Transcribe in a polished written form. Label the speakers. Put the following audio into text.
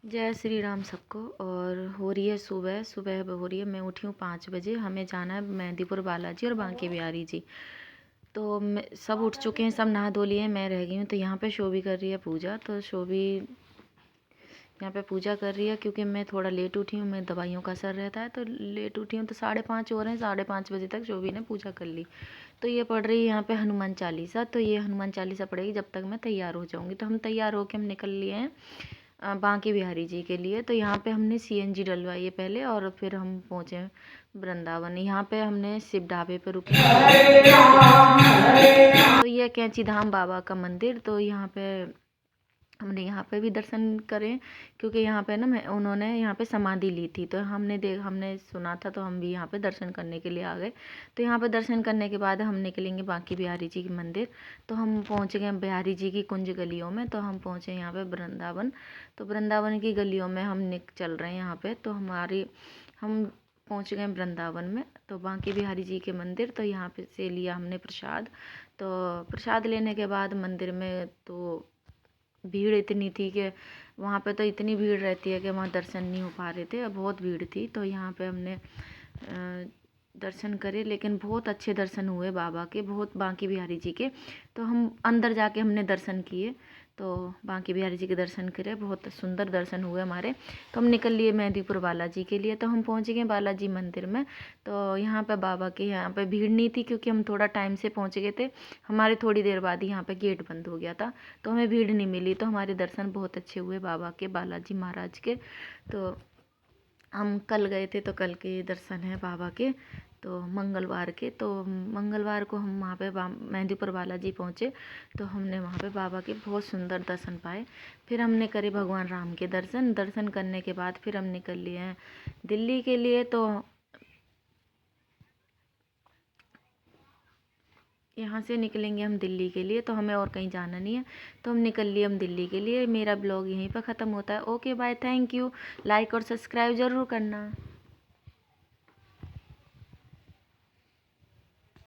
Speaker 1: जय श्री राम सबको। और हो रही है सुबह सुबह हो रही है। मैं उठी हूँ 5 बजे। हमें जाना है मेहंदीपुर बालाजी और बांके बिहारी जी। तो सब उठ चुके हैं, सब नहा धो लिए हैं, मैं रह गई हूँ। तो यहाँ पे शोभी कर रही है पूजा। तो शोभी यहाँ पे पूजा कर रही है क्योंकि मैं थोड़ा लेट उठी हूँ। मैं दवाइयों का असर रहता है तो लेट उठी हूँ। तो 5:30 हो रहे हैं, 5:30 बजे तक शोभी ने पूजा कर ली। तो ये पढ़ रही है यहाँ पे हनुमान चालीसा। तो ये हनुमान चालीसा पढ़ेगी जब तक मैं तैयार हो जाऊँगी। तो हम तैयार होकर हम निकल लिए हैं बांके बिहारी जी के लिए। तो यहाँ पे हमने सीएनजी डलवाई है पहले और फिर हम पहुँचे वृंदावन। यहाँ पे हमने शिव ढाबे पे रुके। तो ये कैंची धाम बाबा का मंदिर। तो यहाँ पे हमने यहाँ पे भी दर्शन करें क्योंकि यहाँ पे ना उन्होंने यहाँ पे समाधि ली थी। तो हमने सुना था तो हम भी यहाँ पे दर्शन करने के लिए आ गए। तो यहाँ पे दर्शन करने के बाद हम निकलेंगे बांके बिहारी जी के मंदिर। तो हम पहुँच गए बिहारी जी की कुंज गलियों में। तो हम पहुँचे यहाँ पे वृंदावन। तो वृंदावन की गलियों में हम चल रहे हैं यहाँ पे। तो हम पहुँच गए वृंदावन में। तो बांके बिहारी जी के मंदिर। तो यहाँ पे से लिया हमने प्रसाद। तो प्रसाद लेने के बाद मंदिर में तो भीड़ इतनी थी कि वहाँ पे तो इतनी भीड़ रहती है कि वहाँ दर्शन नहीं हो पा रहे थे, बहुत भीड़ थी। तो यहाँ पे हमने दर्शन करे, लेकिन बहुत अच्छे दर्शन हुए बाबा के, बहुत बांके बिहारी जी के। तो हम अंदर जाके हमने दर्शन किए। तो बांके बिहारी जी के दर्शन करे, बहुत सुंदर दर्शन हुए हमारे। तो हम निकल लिए मेहंदीपुर बालाजी के लिए। तो हम पहुँच गए बालाजी मंदिर में। तो यहाँ पे बाबा के यहाँ पे भीड़ नहीं थी क्योंकि हम थोड़ा टाइम से पहुँच गए थे। हमारे थोड़ी देर बाद ही यहाँ पे गेट बंद हो गया था तो हमें भीड़ नहीं मिली। तो हमारे दर्शन बहुत अच्छे हुए बाबा के, बालाजी महाराज के। तो हम कल गए थे तो कल के दर्शन है बाबा के, तो मंगलवार के। तो मंगलवार को हम वहाँ पे मेहंदीपुर बालाजी पहुँचे। तो हमने वहाँ पे बाबा के बहुत सुंदर दर्शन पाए। फिर हमने करे भगवान राम के दर्शन करने के बाद फिर हम निकल लिए हैं दिल्ली के लिए। तो यहाँ से निकलेंगे हम दिल्ली के लिए। तो हमें और कहीं जाना नहीं है, तो हम निकल लिए हम दिल्ली के लिए। मेरा ब्लॉग यहीं पर ख़त्म होता है। Okay bye, thank you. Like और सब्सक्राइब ज़रूर करना।